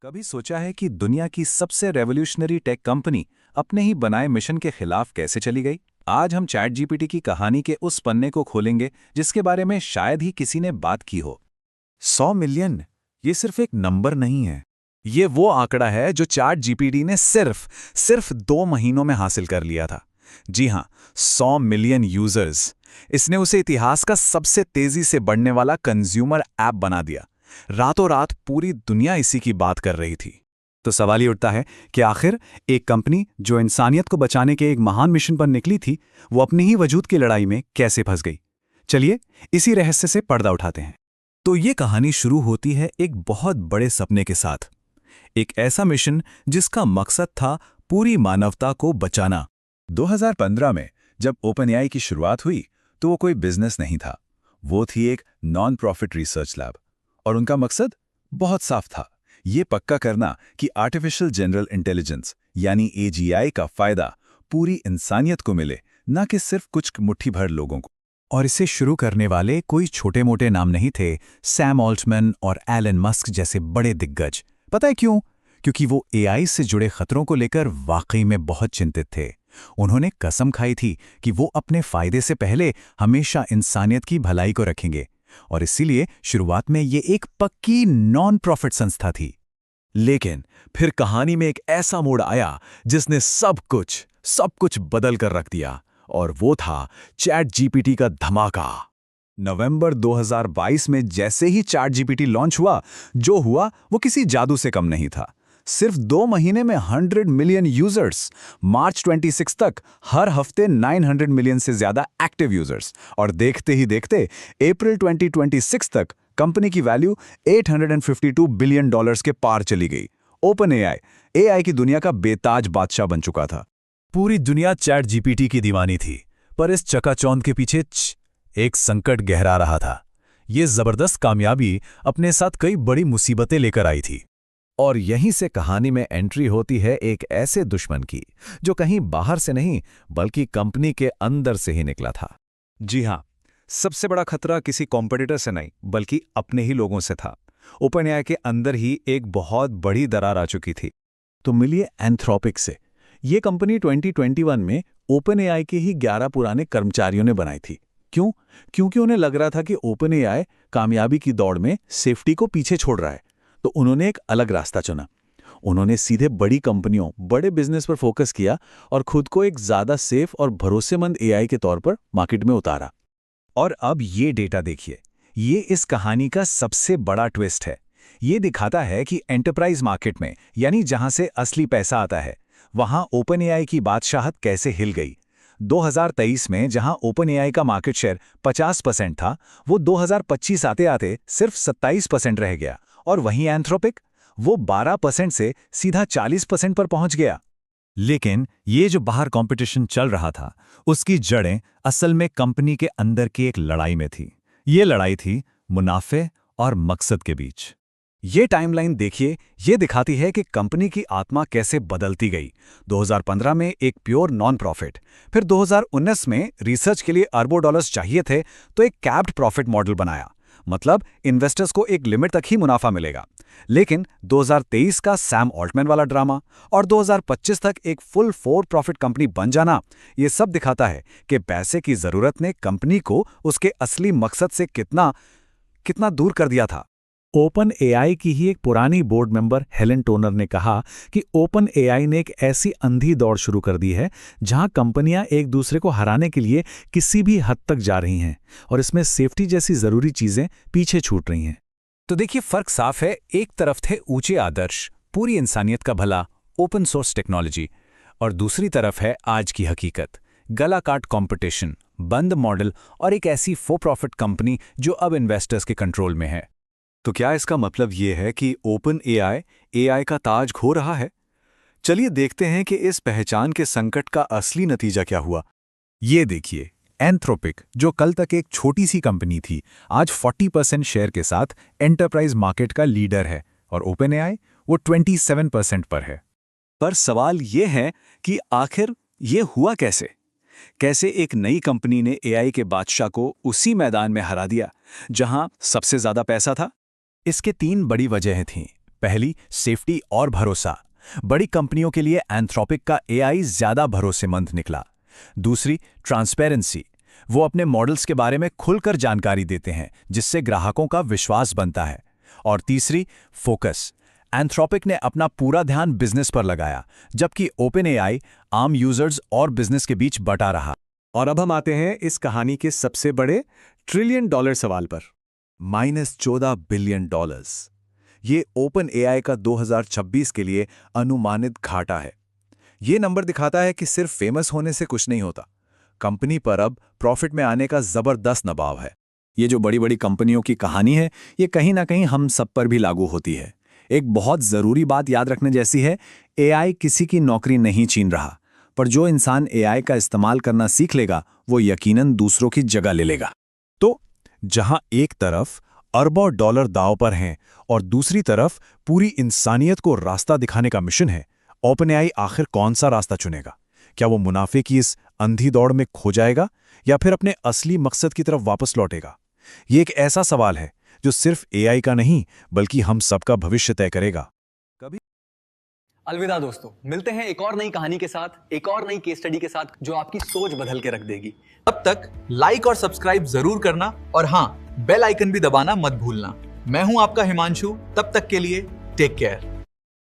कभी सोचा है कि दुनिया की सबसे रेवोल्यूशनरी टेक कंपनी अपने ही बनाए मिशन के खिलाफ कैसे चली गई? आज हम चैट जीपीटी की कहानी के उस पन्ने को खोलेंगे जिसके बारे में शायद ही किसी ने बात की हो। 100 मिलियन ये सिर्फ एक नंबर नहीं है। ये वो आंकड़ा है जो चैट जीपीटी ने सिर्फ 2 महीनों में हासिल कर लिया था। जी हां, 100 मिलियन यूजर्स। इसने उसे इतिहास का सबसे तेजी से बढ़ने वाला कंज्यूमर ऐप बना दिया। रातों रात पूरी दुनिया इसी की बात कर रही थी। तो सवाल ये उठता है कि आखिर एक कंपनी जो इंसानियत को बचाने के एक महान मिशन पर निकली थी, वो अपनी ही वजूद की लड़ाई में कैसे फंस गई? चलिए इसी रहस्य से पर्दा उठाते हैं। तो ये कहानी शुरू होती है एक बहुत बड़े सपने के साथ। एक ऐसा मिशन जिसका मकसद था पूरी मानवता को बचाना। 2015 में जब ओपनएआई की शुरुआत हुई तो वो कोई बिजनेस नहीं था। वो थी एक नॉन प्रॉफिट रिसर्च लैब। और उनका मकसद बहुत साफ था, ये पक्का करना कि आर्टिफिशियल जनरल इंटेलिजेंस यानी एजीआई का फायदा पूरी इंसानियत को मिले, न कि सिर्फ कुछ मुट्ठी भर लोगों को। और इसे शुरू करने वाले कोई छोटे मोटे नाम नहीं थे। सैम ऑल्टमैन और एलन मस्क जैसे बड़े दिग्गज। पता है क्यों? क्योंकि वो एआई से जुड़े खतरों को लेकर वाकई में बहुत चिंतित थे। उन्होंने कसम खाई थी कि वो अपने फायदे से पहले हमेशा इंसानियत की भलाई को रखेंगे। और इसीलिए शुरुआत में ये एक पक्की नॉन प्रॉफिट संस्था थी। लेकिन फिर कहानी में एक ऐसा मोड़ आया जिसने सब कुछ बदल कर रख दिया, और वो था चैट जीपीटी का धमाका। नवंबर 2022 में जैसे ही चैट जीपीटी लॉन्च हुआ, जो हुआ वो किसी जादू से कम नहीं था। सिर्फ 2 महीने में 100 मिलियन यूजर्स, मार्च 26 तक हर हफ्ते 900 मिलियन से ज्यादा एक्टिव यूजर्स, और देखते ही देखते अप्रैल 2026 तक कंपनी की वैल्यू $852 बिलियन के पार चली गई। ओपनएआई एआई की दुनिया का बेताज बादशाह बन चुका था। पूरी दुनिया चैट जीपीटी की दीवानी थी, पर इस चकाचौंध के पीछे एक संकट गहरा रहा था। ये जबरदस्त कामयाबी अपने साथ कई बड़ी मुसीबतें लेकर आई थी। और यहीं से कहानी में एंट्री होती है एक ऐसे दुश्मन की जो कहीं बाहर से नहीं बल्कि कंपनी के अंदर से ही निकला था। जी हां, सबसे बड़ा खतरा किसी कॉम्पिटिटर से नहीं बल्कि अपने ही लोगों से था। ओपनएआई के अंदर ही एक बहुत बड़ी दरार आ चुकी थी। तो मिलिए एंथ्रोपिक से। ये कंपनी 2021 में ओपनएआई के ही 11 पुराने कर्मचारियों ने बनाई थी। क्यों? क्योंकि उन्हें लग रहा था कि ओपनएआई कामयाबी की दौड़ में सेफ्टी को पीछे छोड़ रहा है। तो उन्होंने एक अलग रास्ता चुना। उन्होंने सीधे बड़ी कंपनियों, बड़े बिजनेस पर फोकस किया और खुद को एक ज्यादा सेफ और भरोसेमंद एआई के तौर पर मार्केट में उतारा। और अब ये डेटा देखिए, ये इस कहानी का सबसे बड़ा ट्विस्ट है। ये दिखाता है कि एंटरप्राइज मार्केट में, यानी जहां से असली पैसा आता है, वहां ओपनएआई की बादशाहत कैसे हिल गई। 2023 में जहां ओपनएआई का मार्केट शेयर 50% था, वो 2025 आते आते सिर्फ 27% रह गया। और वहीं एंथ्रोपिक, वो 12% से सीधा 40% पर पहुंच गया। लेकिन ये जो बाहर कंपटीशन चल रहा था, उसकी जड़ें असल में कंपनी के अंदर की एक लड़ाई में थी। ये लड़ाई थी मुनाफे और मकसद के बीच। ये टाइमलाइन देखिए, ये दिखाती है कि कंपनी की आत्मा कैसे बदलती गई। 2015 में एक प्योर नॉन प्रॉफिट, फिर 2019 में रिसर्च के लिए अरबों डॉलर्स चाहिए थे तो एक कैप्ड प्रॉफिट मॉडल बनाया। मतलब इन्वेस्टर्स को एक लिमिट तक ही मुनाफा मिलेगा। लेकिन 2023 का सैम ऑल्टमैन वाला ड्रामा और 2025 तक एक फुल फॉर प्रॉफिट कंपनी बन जाना, ये सब दिखाता है कि पैसे की जरूरत ने कंपनी को उसके असली मकसद से कितना दूर कर दिया था। ओपनएआई की ही एक पुरानी बोर्ड मेंबर हेलेन टोनर ने कहा कि ओपनएआई ने एक ऐसी अंधी दौड़ शुरू कर दी है जहां कंपनियां एक दूसरे को हराने के लिए किसी भी हद तक जा रही हैं, और इसमें सेफ्टी जैसी जरूरी चीजें पीछे छूट रही हैं। तो देखिए, फर्क साफ है। एक तरफ थे ऊंचे आदर्श, पूरी इंसानियत का भला, ओपन सोर्स टेक्नोलॉजी, और दूसरी तरफ है आज की हकीकत, गला काट कॉम्पिटिशन, बंद मॉडल और एक ऐसी फॉर प्रॉफिट कंपनी जो अब इन्वेस्टर्स के कंट्रोल में है। तो क्या इसका मतलब ये है कि ओपनएआई एआई का ताज खो रहा है? चलिए देखते हैं कि इस पहचान के संकट का असली नतीजा क्या हुआ। ये देखिए, एंथ्रोपिक, जो कल तक एक छोटी सी कंपनी थी, आज 40% शेयर के साथ एंटरप्राइज मार्केट का लीडर है, और ओपनएआई वो 27% पर है। पर सवाल ये है कि आखिर ये हुआ कैसे? कैसे एक नई कंपनी ने एआई के बादशाह को उसी मैदान में हरा दिया जहां सबसे ज्यादा पैसा था? इसके 3 बड़ी वजहें थीं। पहली, सेफ्टी और भरोसा। बड़ी कंपनियों के लिए एंथ्रोपिक का एआई ज्यादा भरोसेमंद निकला। दूसरी, ट्रांसपेरेंसी। वो अपने मॉडल्स के बारे में खुलकर जानकारी देते हैं, जिससे ग्राहकों का विश्वास बनता है। और तीसरी, फोकस। एंथ्रोपिक ने अपना पूरा ध्यान बिजनेस पर लगाया, जबकि ओपन एआई आम यूजर्स और बिजनेस के बीच बटा रहा। और अब हम आते हैं इस कहानी के सबसे बड़े ट्रिलियन डॉलर सवाल पर। -14 बिलियन डॉलर्स। ये ओपन एआई का 2026 के लिए अनुमानित घाटा है। ये नंबर दिखाता है कि सिर्फ फेमस होने से कुछ नहीं होता। कंपनी पर अब प्रॉफिट में आने का जबरदस्त दबाव है। ये जो बड़ी बड़ी कंपनियों की कहानी है, ये कहीं ना कहीं हम सब पर भी लागू होती है। एक बहुत ज़रूरी बात याद रखने जैसी है, एआई किसी की नौकरी नहीं छीन रहा, पर जो इंसान एआई का इस्तेमाल करना सीख लेगा, वो यकीनन दूसरों की जगह ले लेगा। तो जहां एक तरफ अरबों डॉलर दांव पर हैं और दूसरी तरफ पूरी इंसानियत को रास्ता दिखाने का मिशन है, ओपन एआई आखिर कौन सा रास्ता चुनेगा? क्या वो मुनाफे की इस अंधी दौड़ में खो जाएगा या फिर अपने असली मकसद की तरफ वापस लौटेगा? ये एक ऐसा सवाल है जो सिर्फ एआई का नहीं, बल्कि हम सबका भविष्य तय करेगा। अलविदा दोस्तों, मिलते हैं एक और नई कहानी के साथ, एक और नई केस स्टडी के साथ, जो आपकी सोच बदल के रख देगी। तब तक लाइक और सब्सक्राइब जरूर करना, और हाँ, बेल आइकन भी दबाना मत भूलना। मैं हूं आपका हिमांशु। तब तक के लिए टेक केयर।